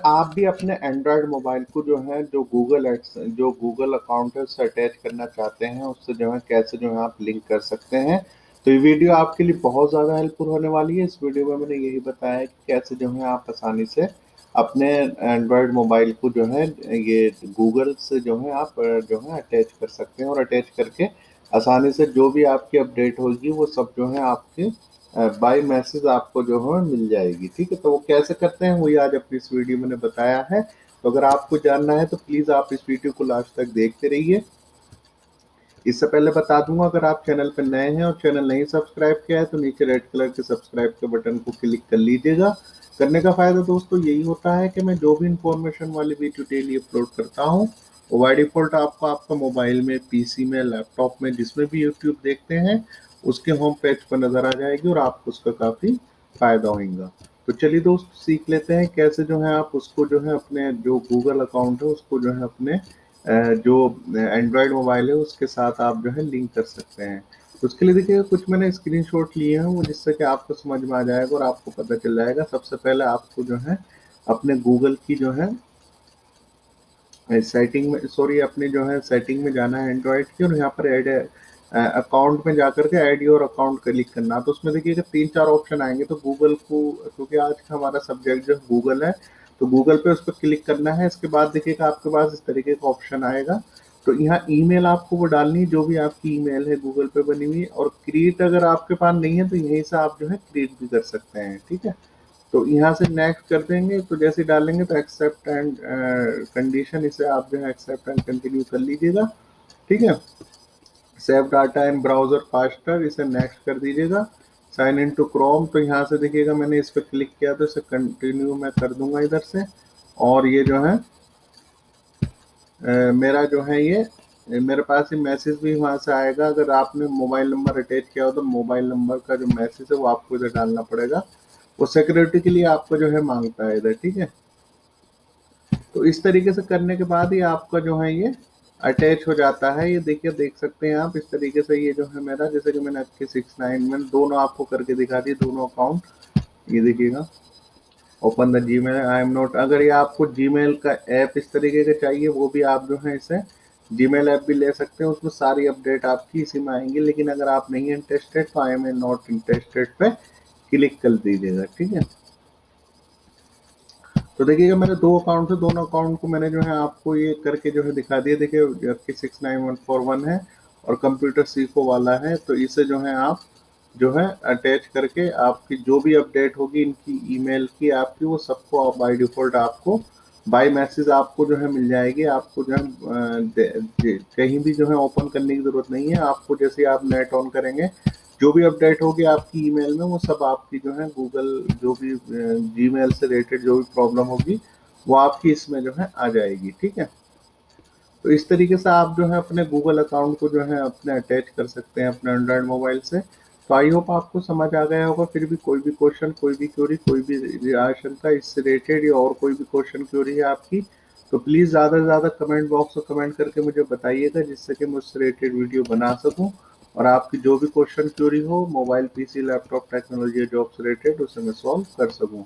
आप भी अपने एंड्रॉयड मोबाइल को जो है जो गूगल अकाउंट है उससे अटैच करना चाहते हैं, उससे जो है कैसे जो है आप लिंक कर सकते हैं। तो ये वीडियो आपके लिए बहुत ज़्यादा हेल्पफुल होने वाली है। इस वीडियो में मैंने यही बताया है कि कैसे जो है आप आसानी से अपने एंड्रॉयड मोबाइल को जो है ये गूगल से जो है आप जो है अटैच कर सकते हैं, और अटैच करके आसानी से जो भी आपकी अपडेट होगी वो सब जो है आपके बाय मैसेज आपको जो है मिल जाएगी। ठीक है, तो वो कैसे करते हैं वही आज अपनी इस वीडियो में बताया है। तो अगर आपको जानना है तो प्लीज़ आप इस वीडियो को लास्ट तक देखते रहिए। इससे पहले बता दूंगा, अगर आप चैनल पर नए हैं और चैनल नहीं सब्सक्राइब किया है तो नीचे रेड कलर के सब्सक्राइब के बटन को क्लिक कर लीजिएगा। करने का फायदा दोस्तों यही होता है कि मैं जो भी इंफॉर्मेशन वाली वीडियो डेली अपलोड करता हूँ वो बाय डिफॉल्ट आपको आपका मोबाइल में, पीसी में, लैपटॉप में, जिसमें भी यूट्यूब देखते हैं उसके होम पेज पर नजर आ जाएगी और आपको उसका काफी फायदा होगा। तो चलिए दोस्त, सीख लेते हैं कैसे जो है आप उसको जो है अपने जो गूगल अकाउंट है उसको जो है अपने जो एंड्रॉयड मोबाइल है उसके साथ आप जो है लिंक कर सकते हैं। तो उसके लिए देखिए कुछ मैंने स्क्रीनशॉट लिए हैं वो, जिससे कि आपको समझ में आ जाएगा और आपको पता चल जाएगा। सबसे पहले आपको जो है अपने गूगल की जो है सेटिंग में, सॉरी, अपने जो है सेटिंग में जाना है एंड्रॉयड की, और यहाँ पर ऐड अकाउंट में जाकर के ऐड योर अकाउंट क्लिक करना। तो उसमें देखिएगा 3-4 ऑप्शन आएंगे। तो गूगल को, क्योंकि आज का हमारा सब्जेक्ट जो गूगल है, तो गूगल पे उस पर क्लिक करना है। इसके बाद देखिएगा आपके पास इस तरीके का ऑप्शन आएगा। तो यहाँ ईमेल आपको वो डालनी है जो भी आपकी ईमेल है गूगल पे बनी हुई, और क्रिएट अगर आपके पास नहीं है तो यहीं से आप जो है क्रिएट भी कर सकते हैं। ठीक है, तो यहाँ से नेक्स्ट कर देंगे। तो जैसे डालेंगे तो एक्सेप्ट एंड कंडीशन, इसे आप जो है एक्सेप्ट एंड कंटिन्यू कर लीजिएगा। ठीक है, save data in browser faster, इसे नेक्स्ट कर दीजिएगा। साइन इन टू क्रोम, तो यहाँ से देखिएगा मैंने इस पर क्लिक किया तो इसे कंटिन्यू मैं कर दूंगा इधर से। और ये जो है मेरा जो है ये मेरे पास ये मैसेज भी वहाँ से आएगा। अगर आपने मोबाइल नंबर अटैच किया हो तो मोबाइल नंबर का जो मैसेज है वो आपको इधर डालना पड़ेगा। वो सिक्योरिटी के लिए आपको जो है मांगता है इधर। ठीक है, तो इस तरीके से करने के बाद ही आपका जो है ये अटैच हो जाता है। ये देखिए, देख सकते हैं आप इस तरीके से। ये जो है मेरा, जैसे कि मैंने आपके 6-9 में दोनों आपको करके दिखा दिए, दोनों अकाउंट। ये देखिएगा, open the Gmail, I am not. अगर ये आपको जीमेल का ऐप इस तरीके का चाहिए वो भी आप जो है इसे जीमेल ऐप भी ले सकते हैं, उसमें सारी अपडेट आपकी इसी में आएंगी। लेकिन अगर आप नहीं इंटरेस्टेड तो आई एम नॉट इंटरेस्टेड पे क्लिक कर दीजिएगा। ठीक है, तो देखिएगा मेरे दो अकाउंट है, दोनों अकाउंट को मैंने जो है आपको ये करके जो है दिखा दिया। देखिए आपकी 69141 है और कंप्यूटर सीखो वाला है। तो इसे जो है आप जो है अटैच करके आपकी जो भी अपडेट होगी इनकी ईमेल की आपकी, वो सबको बाय डिफॉल्ट आपको बाय मैसेज आपको जो है मिल जाएगी। आपको जो है कहीं भी जो है ओपन करने की जरूरत नहीं है। आपको जैसे आप नेट ऑन करेंगे जो भी अपडेट होगी आपकी ईमेल में वो सब आपकी जो है गूगल, जो भी जीमेल से रिलेटेड जो भी प्रॉब्लम होगी वो आपकी इसमें जो है आ जाएगी। ठीक है, तो इस तरीके से आप जो है अपने गूगल अकाउंट को जो है अपने अटैच कर सकते हैं अपने एंड्रॉयड मोबाइल से। तो आई होप आपको समझ आ गया होगा। फिर भी कोई भी क्वेश्चन, कोई भी क्वेरी, कोई भी आशंका इससे रिलेटेड या और कोई भी क्वेश्चन क्वेरी है आपकी, तो प्लीज़ ज़्यादा से ज़्यादा कमेंट बॉक्स में कमेंट करके मुझे बताइएगा, जिससे कि मैं उससे रिलेटेड वीडियो बना सकूं। और आपकी जो भी क्वेश्चन क्वेरी हो मोबाइल, पीसी, लैपटॉप, टेक्नोलॉजी या जॉब से रिलेटेड, उसे मैं सॉल्व कर सकूं।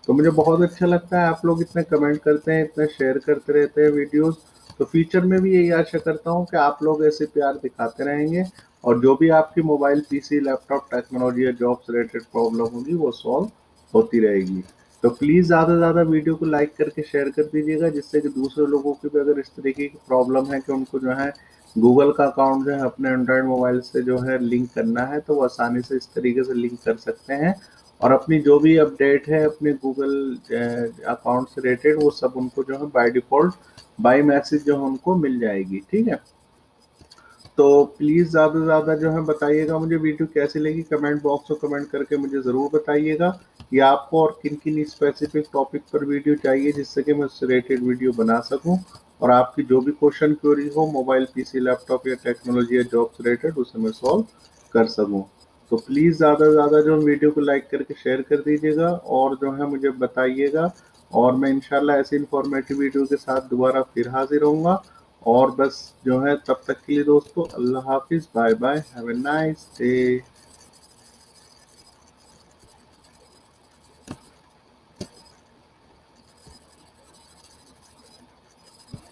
तो मुझे बहुत अच्छा लगता है आप लोग इतने कमेंट करते हैं, इतने शेयर करते रहते हैं वीडियोस। तो फ्यूचर में भी यही आशा करता हूँ कि आप लोग ऐसे प्यार दिखाते रहेंगे और जो भी आपकी मोबाइल, पीसी, लैपटॉप, टेक्नोलॉजी या जॉब से रिलेटेड प्रॉब्लम होगी वो सॉल्व होती रहेगी। तो प्लीज़ ज़्यादा से ज़्यादा वीडियो को लाइक करके शेयर कर दीजिएगा, जिससे कि दूसरे लोगों की भी अगर इस तरीके की प्रॉब्लम है कि उनको जो है गूगल का अकाउंट जो है अपने एंड्रॉयड मोबाइल से जो है लिंक करना है, तो वो आसानी से इस तरीके से लिंक कर सकते हैं। और अपनी जो भी अपडेट है अपने गूगल अकाउंट से रिलेटेड वो सब उनको जो है बाय डिफॉल्ट बाय मैसेज जो है उनको मिल जाएगी। ठीक है, तो प्लीज़ ज़्यादा से ज़्यादा जो है बताइएगा मुझे वीडियो कैसी लगी। कमेंट बॉक्स में कमेंट करके मुझे ज़रूर बताइएगा कि आपको और किन किन स्पेसिफिक टॉपिक पर वीडियो चाहिए, जिससे कि मैं उससे रिलेटेड वीडियो बना सकूं और आपकी जो भी क्वेश्चन क्वेरी हो मोबाइल, पीसी, लैपटॉप या टेक्नोलॉजी या जॉब से रिलेटेड, उसे मैं सॉल्व कर सकूं। तो प्लीज़ ज़्यादा से ज़्यादा जो वीडियो को लाइक करके शेयर कर दीजिएगा और जो है मुझे बताइएगा। और मैं इंशाल्लाह ऐसी इन्फॉर्मेटिव वीडियो के साथ दोबारा फिर हाजिर होऊंगा। और बस जो है तब तक के लिए दोस्तों, अल्लाह हाफिज़, bye bye, have a nice day.